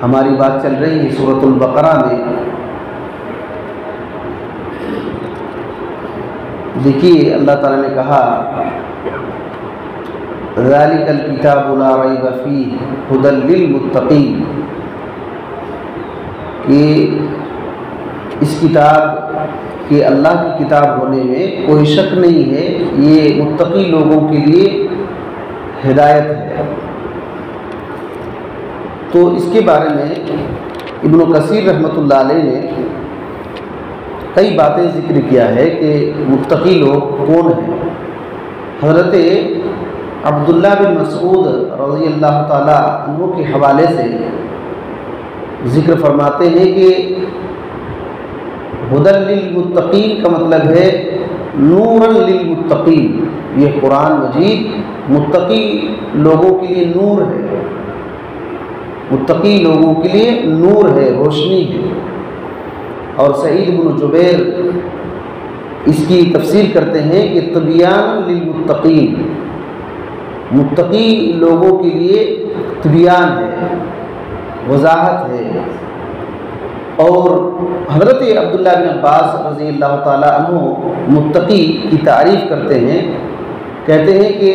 ہماری بات چل رہی ہے سورۃ البقرہ میں۔ دیکھیے اللہ تعالیٰ نے کہا ذَلِكَ الْكِتَابُ لَا رَيْبَ فِيهِ هُدًى لِّلْمُتَّقِينَ، کہ اس کتاب کہ اللہ کی کتاب ہونے میں کوئی شک نہیں ہے، یہ متقی لوگوں کے لیے ہدایت ہے۔ تو اس کے بارے میں ابن کثیر رحمۃ اللہ علیہ نے کئی باتیں ذکر کیا ہے کہ متقی لوگ کون ہیں۔ حضرت عبداللہ بن مسعود رضی اللہ تعالی عنہ کے حوالے سے ذکر فرماتے ہیں کہ ہدی للمتقین کا مطلب ہے نورا للمتقین، یہ قرآن مجید متقی لوگوں کے لیے نور ہے، متقی لوگوں کے لیے نور ہے، روشنی ہے۔ اور سعید بن جبیر اس کی تفسیر کرتے ہیں کہ طبیان للمتقین، متقی لوگوں کے لیے طبیان ہے، وضاحت ہے۔ اور حضرت عبداللہ بن عباس رضی اللہ تعالیٰ عنہ متقی کی تعریف کرتے ہیں، کہتے ہیں کہ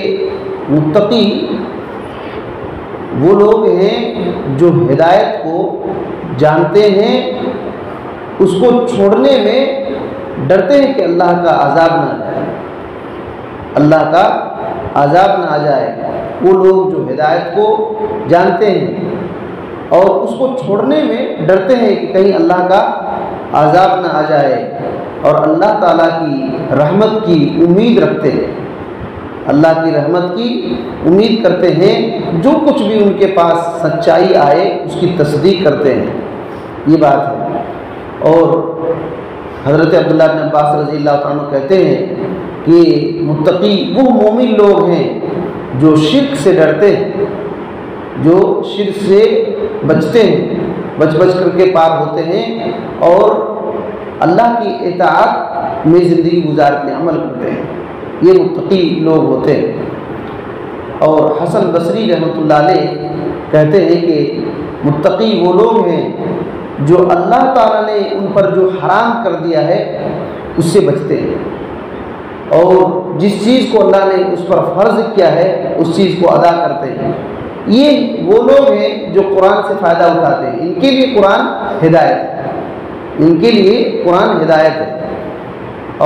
متقی وہ لوگ ہیں جو ہدایت کو جانتے ہیں، اس کو چھوڑنے میں ڈرتے ہیں کہ اللہ کا عذاب نہ آ جائے، اللہ کا عذاب نہ آ جائے۔ وہ لوگ جو ہدایت کو جانتے ہیں اور اس کو چھوڑنے میں ڈرتے ہیں کہ کہیں اللہ کا عذاب نہ آ جائے، اور اللہ تعالیٰ کی رحمت کی امید رکھتے ہیں، اللہ کی رحمت کی امید کرتے ہیں، جو کچھ بھی ان کے پاس سچائی آئے اس کی تصدیق کرتے ہیں، یہ بات ہے۔ اور حضرت عبداللہ بن عباس رضی اللہ عنہ کہتے ہیں کہ متقی وہ مومن لوگ ہیں جو شرک سے ڈرتے ہیں، جو شرک سے بچتے ہیں، بچ کر کے پار ہوتے ہیں اور اللہ کی اطاعت میں زندگی گزارتے ہیں، عمل کرتے ہیں، یہ متقی لوگ ہوتے ہیں۔ اور حسن بصری رحمۃ اللہ علیہ کہتے ہیں کہ متقی وہ لوگ ہیں جو اللہ تعالیٰ نے ان پر جو حرام کر دیا ہے اس سے بچتے ہیں، اور جس چیز کو اللہ نے اس پر فرض کیا ہے اس چیز کو ادا کرتے ہیں۔ یہ وہ لوگ ہیں جو قرآن سے فائدہ اٹھاتے ہیں، ان کے لیے قرآن ہدایت ہے، ان کے لیے قرآن ہدایت ہے۔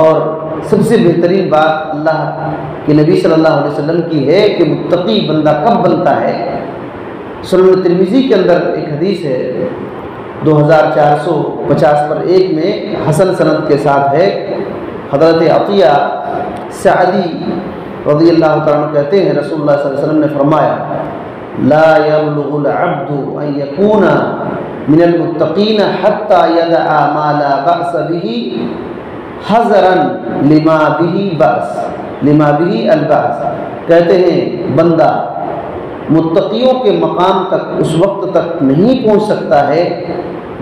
اور سب سے بہترین بات اللہ کے نبی صلی اللہ علیہ وسلم کی ہے کہ متقی بندہ کب بنتا ہے۔ سنن ترمذی کے اندر ایک حدیث ہے 2450/1 میں حسن سند کے ساتھ ہے، حضرت عطیہ سعدی رضی اللہ تعالیٰ عنہ کہتے ہیں رسول اللہ صلی اللہ علیہ وسلم نے فرمایا لا يبلغ العبد ان يكون من المتقین حتى يدع ما لا بأس به حذرا لما به البأس، کہتے ہیں بندہ متقیوں کے مقام تک اس وقت تک نہیں پہنچ سکتا ہے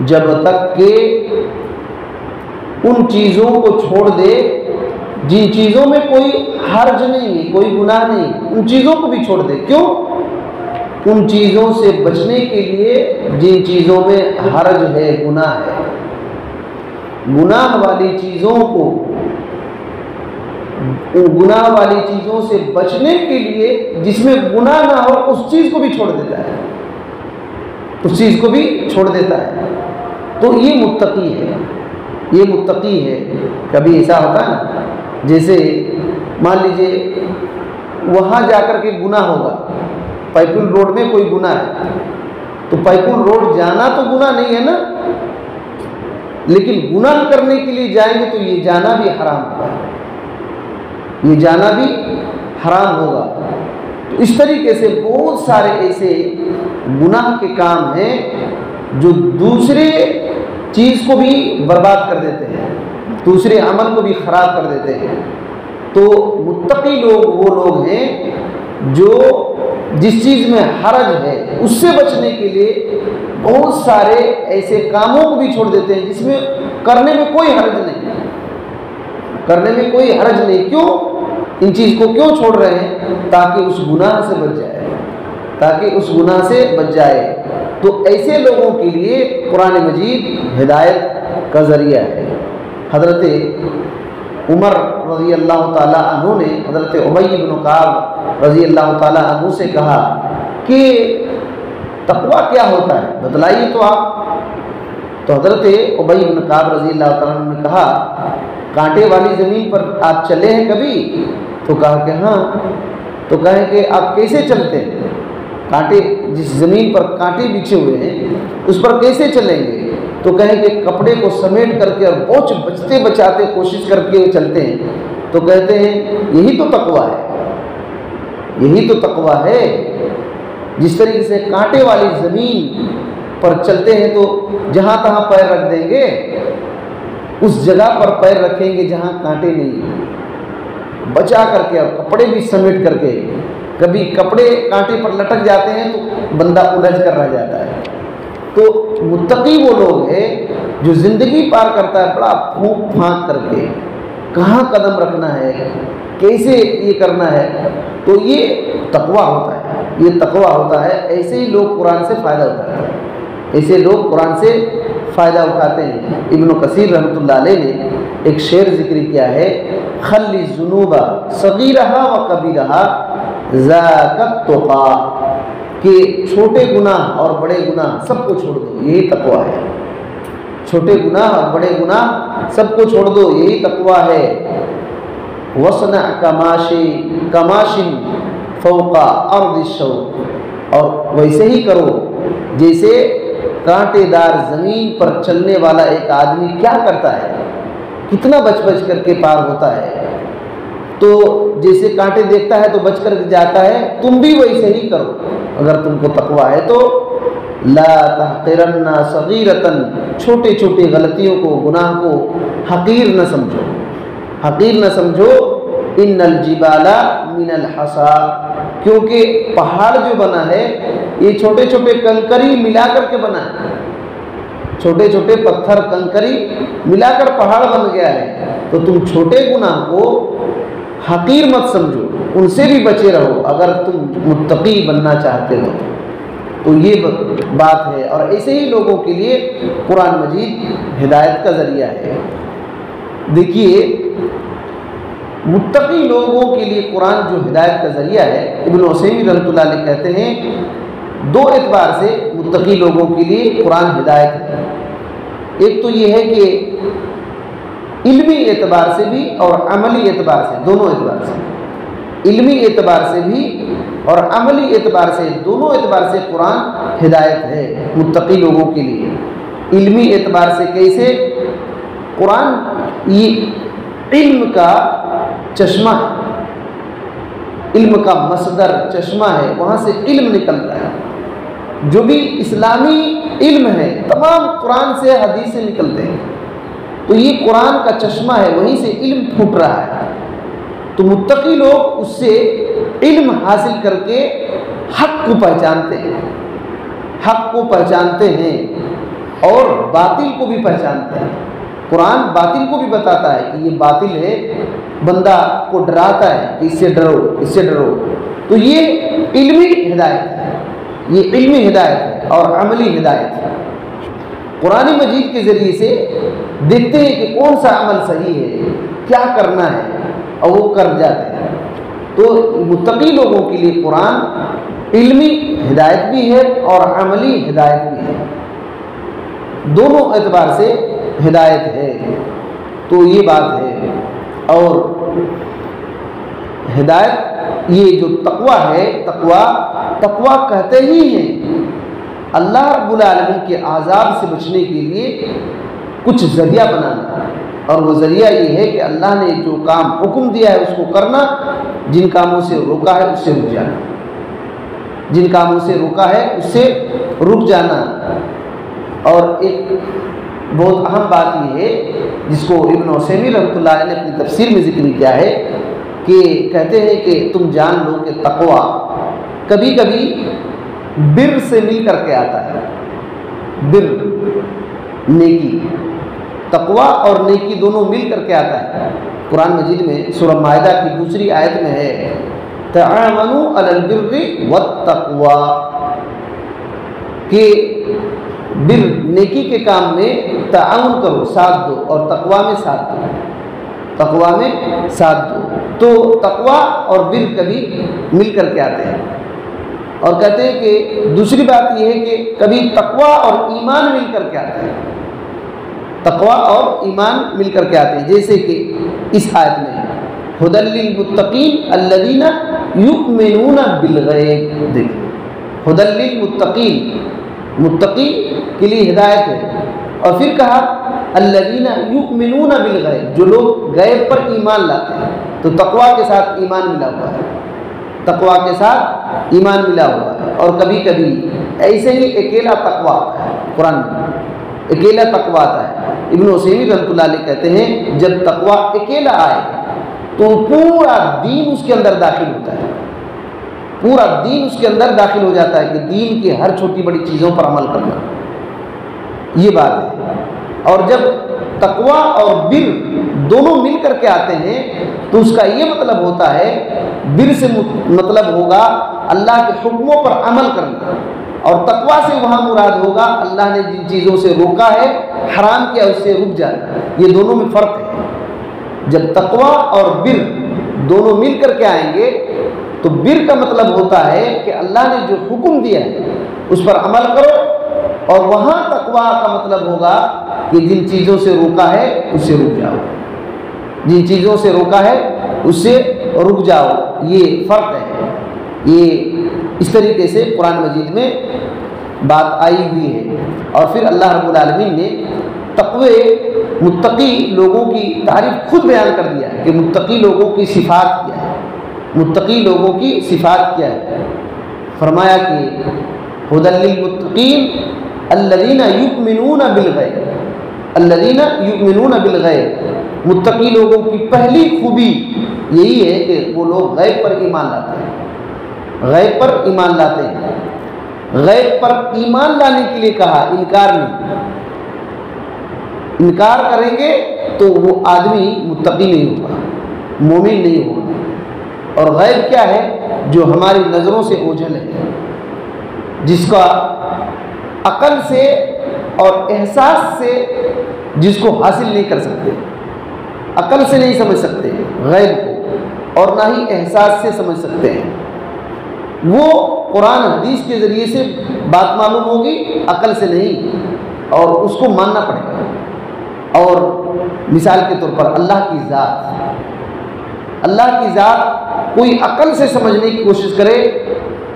جب تک کہ ان چیزوں کو چھوڑ دے جن چیزوں میں کوئی حرج نہیں ہے، کوئی گناہ نہیں، ان چیزوں کو بھی چھوڑ دے۔ کیوں؟ ان چیزوں سے بچنے کے لیے جن چیزوں میں حرج ہے، گناہ ہے، گناہ والی چیزوں سے بچنے کے لیے جس میں گناہ نہ ہو اس چیز کو بھی چھوڑ دیتا ہے، اس چیز کو بھی چھوڑ دیتا ہے۔ تو یہ متقی ہے، یہ متقی ہے۔ کبھی ایسا ہوتا ہے نا، جیسے مان لیجئے وہاں جا کر کے گناہ ہوگا، پیپل روڈ میں کوئی گناہ ہے تو پیپل روڈ جانا تو گناہ نہیں ہے نا، لیکن گناہ کرنے کے لیے جائیں گے تو یہ جانا بھی حرام ہوگا، یہ جانا بھی حرام ہوگا۔ تو اس طریقے سے بہت سارے ایسے گناہ کے کام ہیں جو دوسرے چیز کو بھی برباد کر دیتے ہیں، دوسرے عمل کو بھی خراب کر دیتے ہیں۔ تو متقی لوگ وہ لوگ ہیں جو جس چیز میں حرج ہے اس سے بچنے کے لیے بہت سارے ایسے کاموں کو بھی چھوڑ دیتے ہیں جس میں کرنے میں کوئی حرج نہیں، کرنے میں کوئی حرج نہیں۔ کیوں؟ ان چیز کو کیوں چھوڑ رہے ہیں؟ تاکہ اس گناہ سے بچ جائے، تاکہ اس گناہ سے بچ جائے۔ تو ایسے لوگوں کے لیے قرآن مجید ہدایت کا ذریعہ ہے۔ حضرت عمر رضی اللہ تعالیٰ عنہ نے حضرت ابی بن کعب رضی اللہ تعالیٰ عنہ سے کہا کہ تقویٰ کیا ہوتا ہے، بتلائیے تو آپ۔ تو حضرت ابی بن کعب رضی اللہ تعالیٰ عنہ نے کہا کانٹے والی زمین پر آپ چلے ہیں کبھی؟ تو کہا کہ ہاں۔ تو کہیں کہ آپ کیسے چلتے ہیں؟ کانٹے، جس زمین پر کانٹے بچھے ہوئے ہیں اس پر کیسے چلیں گے؟ تو کہیں کہ کپڑے کو سمیٹ کر کے اور بوجھ بچتے بچاتے کوشش کر کے چلتے ہیں۔ تو کہتے ہیں یہی تو تقویٰ ہے، یہی تو تقویٰ ہے۔ جس طریقے سے کانٹے والی زمین پر چلتے ہیں تو جہاں تہاں پیر رکھ دیں گے، اس جگہ پر پیر رکھیں گے جہاں کانٹے نہیں ہیں، بچا کر کے اور کپڑے بھی سمیٹ کر کے۔ کبھی کپڑے کانٹے پر لٹک جاتے ہیں تو بندہ الجھ کر رہ جاتا ہے۔ تو متقی وہ لوگ ہیں جو زندگی پار کرتا ہے بڑا پھونک پھانک کر کے، کہاں قدم رکھنا ہے، کیسے یہ کرنا ہے، تو یہ تقویٰ ہوتا ہے، یہ تقویٰ ہوتا ہے۔ ایسے ہی لوگ قرآن سے فائدہ اٹھاتے ہیں، ایسے لوگ قرآن سے فائدہ اٹھاتے ہیں۔ ابن کثیر رحمۃ اللہ علیہ نے ایک شعر ذکر کیا ہے، خلی الذنوب صغیرہا و کبیرہا ذاک التقیٰ، کہ چھوٹے گناہ اور بڑے گناہ سب کو چھوڑ دو، یہی تقویٰ ہے۔ چھوٹے گناہ اور بڑے گناہ سب کو چھوڑ دو، یہی تقویٰ ہے۔ وصنع کماش فوق ارض الشوق، اور ویسے ہی کرو جیسے کانٹے دار زمین پر چلنے والا ایک آدمی کیا کرتا ہے، کتنا بچ بچ کر کے پار ہوتا ہے۔ تو جیسے کانٹے دیکھتا ہے تو بچ کر جاتا ہے، تم بھی ویسے ہی کرو اگر تم کو تقویٰ ہے تو۔ لا تحقرن صغیرۃ، چھوٹے چھوٹے غلطیوں کو، گناہ کو حقیر نہ سمجھو، حقیر نہ سمجھو۔ ان الجبال من الحصا، کیونکہ پہاڑ جو بنا ہے یہ چھوٹے چھوٹے کنکری ملا کر کے بنا ہے، چھوٹے چھوٹے پتھر کنکری ملا کر پہاڑ بن گیا ہے۔ تو تم چھوٹے گناہ کو حقیر مت سمجھو، ان سے بھی بچے رہو اگر تم متقی بننا چاہتے ہو۔ تو یہ بات ہے، اور ایسے ہی لوگوں کے لیے قرآن مجید ہدایت کا ذریعہ ہے۔ دیکھیے متقی لوگوں کے لیے قرآن جو ہدایت کا ذریعہ ہے، ابن عثیمین رحمۃ اللہ علیہ کہتے ہیں دو اعتبار سے متقی لوگوں کے لیے قرآن ہدایت ہے۔ ایک تو یہ ہے کہ علمی اعتبار سے بھی اور عملی اعتبار سے، دونوں اعتبار سے، علمی اعتبار سے بھی اور عملی اعتبار سے، دونوں اعتبار سے قرآن ہدایت ہے متقی لوگوں کے لیے۔ علمی اعتبار سے کیسے؟ قرآن یہ علم کا چشمہ ہے، علم کا مصدر چشمہ ہے، وہاں سے علم نکلتا ہے۔ جو بھی اسلامی علم ہے تمام قرآن سے، حدیث سے نکلتے ہیں۔ تو یہ قرآن کا چشمہ ہے، وہیں سے علم پھوٹ رہا ہے۔ تو متقی لوگ اس سے علم حاصل کر کے حق کو پہچانتے ہیں، حق کو پہچانتے ہیں اور باطل کو بھی پہچانتے ہیں۔ قرآن باطل کو بھی بتاتا ہے کہ یہ باطل ہے، بندہ کو ڈراتا ہے کہ اس سے ڈرو، اس سے ڈرو۔ تو یہ علمی ہدایت ہے، یہ علمی ہدایت ہے اور عملی ہدایت ہے۔ قرآن مجید کے ذریعے سے دیکھتے ہیں کہ کون سا عمل صحیح ہے، کیا کرنا ہے، اور وہ کر جاتے ہیں۔ تو متقی لوگوں کے لیے قرآن علمی ہدایت بھی ہے اور عملی ہدایت بھی ہے، دونوں اعتبار سے ہدایت ہے۔ تو یہ بات ہے۔ اور ہدایت یہ جو تقویٰ ہے، تقویٰ کہتے ہی ہیں اللہ رب العالمین کے عذاب سے بچنے کے لیے کچھ ذریعہ بنانا، اور وہ ذریعہ یہ ہے کہ اللہ نے جو کام حکم دیا ہے اس کو کرنا، جن کاموں سے روکا ہے اس سے رک جانا، جن کاموں سے روکا ہے اس سے رک جانا۔ اور ایک بہت اہم بات یہ ہے جس کو ابن عثیمین رحمۃ اللہ علیہ نے اپنی تفسیر میں ذکر کیا ہے کہ کہتے ہیں کہ تم جان لو کہ تقویٰ کبھی کبھی بر سے مل کر کے آتا ہے، بر نیکی، تقویٰ اور نیکی دونوں مل کر کے آتا ہے۔ قرآن مجید میں سورہ مائدہ کی دوسری آیت میں ہے تعاونوا علی البر والتقوی، کہ بر نیکی کے کام میں تعاون کرو، ساتھ دو، اور تقوی میں ساتھ دو، تقوی میں ساتھ دو۔ تو تقوی اور بر کبھی مل کر کے آتے ہیں، اور کہتے ہیں کہ دوسری بات یہ ہے کہ کبھی تقوی اور ایمان مل کر کے آتے ہیں، تقوی اور ایمان مل کر کے آتے ہیں، جیسے کہ اس آیت میں ھدی للمتقین الذین یؤمنون بالغیب۔ دیکھیں ھدی للمتقین، متقی کے لیے ہدایت ہے، اور پھر کہا الذین یؤمنون بالغیب، جو لوگ غیب پر ایمان لاتے ہیں۔ تو تقوی کے ساتھ ایمان ملا ہوا ہے، تقوی کے ساتھ ایمان ملا ہوا ہے۔ اور کبھی کبھی ایسے ہی اکیلا تقوی آتا ہے، قرآن میں اکیلا تقوی آتا ہے۔ ابن عثیمین رحمۃ اللہ علیہ کہتے ہیں جب تقوی اکیلا آئے تو پورا دین اس کے اندر داخل ہوتا ہے، پورا دین اس کے اندر داخل ہو جاتا ہے، کہ دین کی ہر چھوٹی بڑی چیزوں پر عمل کرنا، یہ بات ہے۔ اور جب تقوی اور بر دونوں مل کر کے آتے ہیں تو اس کا یہ مطلب ہوتا ہے، بر سے مطلب ہوگا اللہ کے حکموں پر عمل کرنا، اور تقوی سے وہاں مراد ہوگا اللہ نے جن چیزوں سے روکا ہے، حرام کیا، اس سے رک جانا۔ یہ دونوں میں فرق ہے۔ جب تقوی اور بر دونوں مل کر کے آئیں گے تو بر کا مطلب ہوتا ہے کہ اللہ نے جو حکم دیا ہے اس پر عمل کرو، اور وہاں تقوی کا مطلب ہوگا کہ جن چیزوں سے روکا ہے اس سے رک جاؤ، جن چیزوں سے روکا ہے اس سے رک جاؤ۔ یہ فرق ہے، یہ اس طریقے سے قرآن مجید میں بات آئی ہوئی ہے۔ اور پھر اللہ رب العالمین نے تقوی متقی لوگوں کی تعریف خود بیان کر دیا ہے، کہ متقی لوگوں کی صفات کیا ہے، متقی لوگوں کی صفات کیا ہے۔ فرمایا کہ ھدی للمتقین الذین یؤمنون بالغیب، الذین یؤمنون بالغیب، متقی لوگوں کی پہلی خوبی یہی ہے کہ وہ لوگ غیب پر ایمان لاتے ہیں، غیب پر ایمان لاتے ہیں۔ غیب پر ایمان لانے کے لیے کہا، انکار نہیں۔ انکار کریں گے تو وہ آدمی متقی نہیں ہوگا، مومن نہیں ہوگا۔ اور غیب کیا ہے؟ جو ہماری نظروں سے اوجھل ہے، جس کا عقل سے اور احساس سے جس کو حاصل نہیں کر سکتے، عقل سے نہیں سمجھ سکتے غیب کو، اور نہ ہی احساس سے سمجھ سکتے ہیں۔ وہ قرآن حدیث کے ذریعے سے بات معلوم ہوگی، عقل سے نہیں، اور اس کو ماننا پڑے گا۔ اور مثال کے طور پر اللہ کی ذات، اللہ کی ذات کوئی عقل سے سمجھنے کی کوشش کرے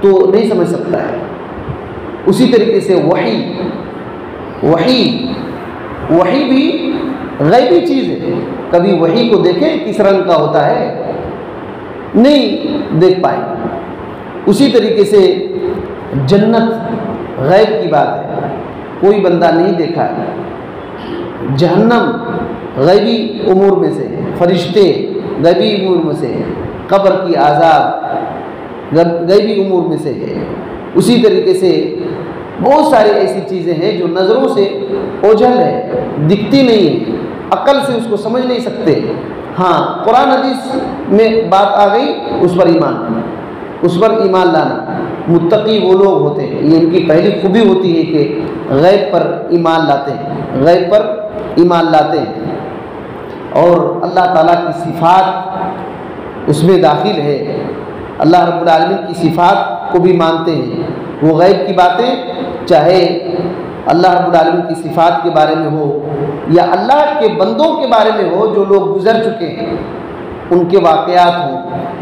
تو نہیں سمجھ سکتا ہے۔ اسی طریقے سے وحی بھی غیبی چیز ہے، کبھی وحی کو دیکھیں کس رنگ کا ہوتا ہے، نہیں دیکھ پائیں گے۔ اسی طریقے سے جنت غیب کی بات ہے، کوئی بندہ نہیں دیکھا ہے۔ جہنم غیبی امور میں سے ہے، فرشتے غیبی امور میں سے ہے، قبر کی عذاب غیبی امور میں سے ہے۔ اسی طریقے سے بہت ساری ایسی چیزیں ہیں جو نظروں سے اوجھل ہے، دکھتی نہیں ہے، عقل سے اس کو سمجھ نہیں سکتے۔ ہاں قرآن حدیث میں بات آ گئی، اس پر ایمان لانا، اس پر ایمان لانا۔ متقی وہ لوگ ہوتے ہیں، یہ ان کی پہلی خوبی ہوتی ہے کہ غیب پر ایمان لاتے ہیں، غیب پر ایمان لاتے ہیں، اور اللہ تعالیٰ کی صفات اس میں داخل ہے۔ اللہ رب العالمین کی صفات کو بھی مانتے ہیں۔ وہ غیب کی باتیں چاہے اللہ رب العالمین کی صفات کے بارے میں ہو یا اللہ کے بندوں کے بارے میں ہو جو لوگ گزر چکے ہیں، ان کے واقعات ہوں،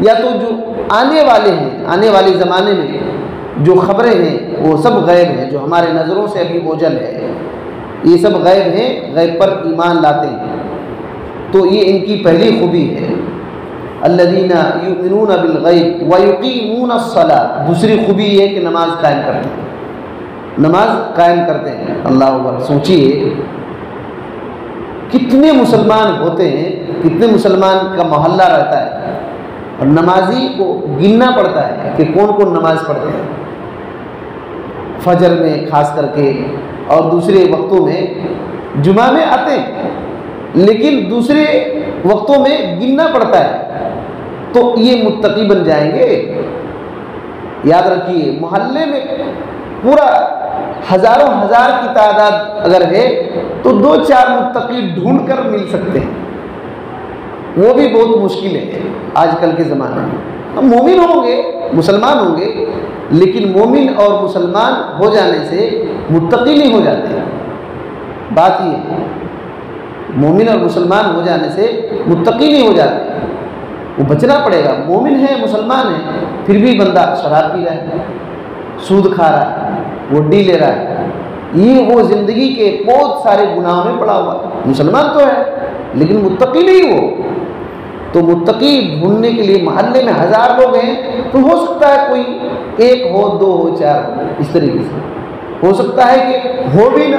یا تو جو آنے والے ہیں، آنے والے زمانے میں جو خبریں ہیں وہ سب غیب ہیں، جو ہمارے نظروں سے ابھی اوجھل ہے، یہ سب غیب ہیں، غیب پر ایمان لاتے ہیں۔ تو یہ ان کی پہلی خوبی ہے، الذین یؤمنون بالغیب ویقیمون الصلاۃ۔ دوسری خوبی یہ ہے کہ نماز قائم کرتے ہیں، نماز قائم کرتے ہیں۔ اللہ اکبر، سوچیے کتنے مسلمان ہوتے ہیں، کتنے مسلمان کا محلہ رہتا ہے، اور نمازی کو گننا پڑتا ہے کہ کون کون نماز پڑھتے ہیں، فجر میں خاص کر کے، اور دوسرے وقتوں میں جمعہ میں آتے ہیں، لیکن دوسرے وقتوں میں گننا پڑتا ہے تو یہ متقی بن جائیں گے؟ یاد رکھیے، محلے میں پورا ہزاروں ہزار کی تعداد اگر ہے تو 2-4 متقی ڈھونڈ کر مل سکتے ہیں، وہ بھی بہت مشکل ہے آج کل کے زمانے میں۔ ہم مومن ہوں گے، مسلمان ہوں گے، لیکن مومن اور مسلمان ہو جانے سے متقی نہیں ہو جاتے۔ بات یہ ہے، مومن اور مسلمان ہو جانے سے متقی نہیں ہو جاتے، وہ بچنا پڑے گا۔ مومن ہے، مسلمان ہے، پھر بھی بندہ شراب پی رہا ہے، سود کھا رہا ہے، وڈی لے رہا ہے، یہ وہ زندگی کے بہت سارے گناہوں میں پڑا ہوا ہے۔ مسلمان تو ہے لیکن متقی نہیں وہ۔ تو متقی ڈھونڈنے کے لیے محلے میں 1000 لوگ ہیں تو ہو سکتا ہے کوئی 1 ہو، 2 ہو، 4 ہو، اس طریقے سے ہو سکتا ہے کہ ہو بھی نہ،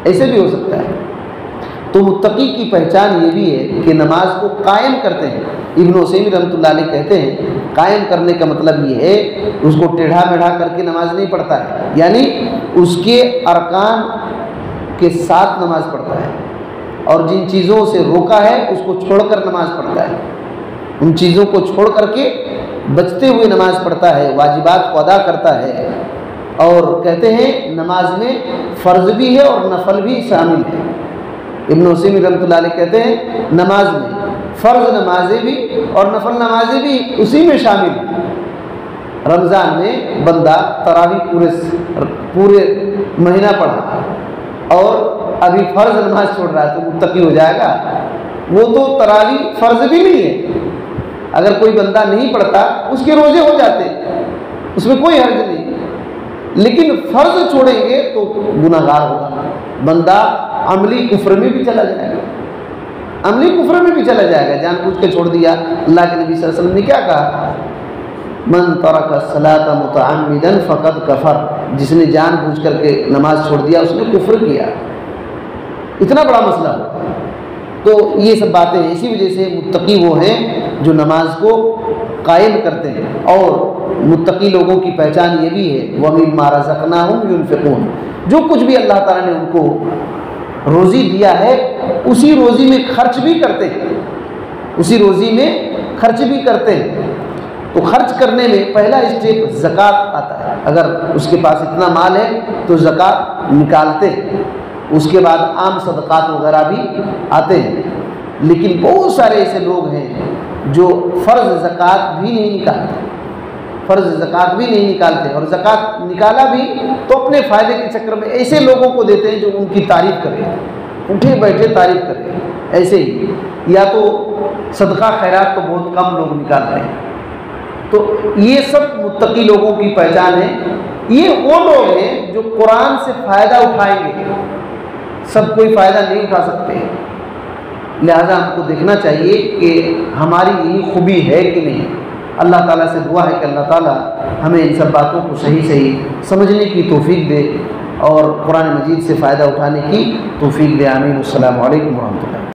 ایسے بھی ہو سکتا ہے۔ تو متقی کی پہچان یہ بھی ہے کہ نماز کو قائم کرتے ہیں۔ ابن عثیمین رحمۃ اللہ علیہ کہتے ہیں قائم کرنے کا مطلب یہ ہے اس کو ٹیڑھا میڑھا کر کے نماز نہیں پڑھتا ہے، یعنی اس کے ارکان کے ساتھ نماز پڑھتا ہے، اور جن چیزوں سے روکا ہے اس کو چھوڑ کر نماز پڑھتا ہے، ان چیزوں کو چھوڑ کر کے بچتے ہوئے نماز پڑھتا ہے، واجبات کو ادا کرتا ہے۔ اور کہتے ہیں نماز میں فرض بھی ہے اور نفل بھی شامل ہے۔ ابن عثیمین رحمۃ اللہ علیہ کہتے ہیں نماز میں فرض نمازیں بھی اور نفل نمازیں بھی اسی میں شامل ہیں۔ رمضان میں بندہ تراویح پورے مہینہ پڑھا اور ابھی فرض نماز چھوڑ رہا ہے تو متقی ہو جائے گا؟ وہ تو تراویح فرض بھی نہیں ہے، اگر کوئی بندہ نہیں پڑھتا اس کے روزے ہو جاتے، اس میں کوئی حرج نہیں، لیکن فرض چھوڑیں گے تو گناہ گار ہوگا، بندہ عملی کفر میں بھی چلا جائے گا، عملی کفر میں بھی چلا جائے گا، جان بوجھ کے چھوڑ دیا۔ اللہ کے نبی صلی اللہ علیہ وسلم نے کیا کہا؟ من ترک الصلاۃ متعمدا فقد کفر، جس نے جان بوجھ کر کے نماز چھوڑ دیا اس نے کفر کیا۔ اتنا بڑا مسئلہ ہو، تو یہ سب باتیں ہیں۔ اسی وجہ سے متقی وہ ہیں جو نماز کو قائم کرتے ہیں، اور متقی لوگوں کی پہچان یہ بھی ہے وَمِمَّا رَزَقْنَاهُمْ يُنْفِقُونَ، جو کچھ بھی اللہ تعالیٰ نے ان کو روزی دیا ہے اسی روزی میں خرچ بھی کرتے ہیں، اسی روزی میں خرچ بھی کرتے ہیں۔ تو خرچ کرنے میں پہلا اسٹیپ زکوٰۃ آتا ہے، اگر اس کے پاس اتنا مال ہے تو زکوٰۃ نکالتے ہیں، اس کے بعد عام صدقات وغیرہ بھی آتے ہیں۔ لیکن بہت سارے ایسے لوگ ہیں جو فرض زکوٰۃ بھی نہیں نکالتے، فرض زکوٰۃ بھی نہیں نکالتے، اور زکوٰۃ نکالا بھی تو اپنے فائدے کے چکر میں ایسے لوگوں کو دیتے ہیں جو ان کی تعریف کرے، اٹھے بیٹھے تعریف کرے، ایسے ہی، یا تو صدقہ خیرات تو بہت کم لوگ نکالتے ہیں۔ تو یہ سب متقی لوگوں کی پہچان ہے۔ یہ وہ لوگ ہیں جو قرآن سے فائدہ اٹھائیں گے، سب کوئی فائدہ نہیں اٹھا سکتے، لہذا ہم کو دیکھنا چاہیے کہ ہماری یہی خوبی ہے کہ نہیں۔ اللہ تعالیٰ سے دعا ہے کہ اللہ تعالیٰ ہمیں ان سب باتوں کو صحیح سمجھنے کی توفیق دے اور قرآن مجید سے فائدہ اٹھانے کی توفیق دے، آمین۔ السلام علیکم ورحمۃ اللہ۔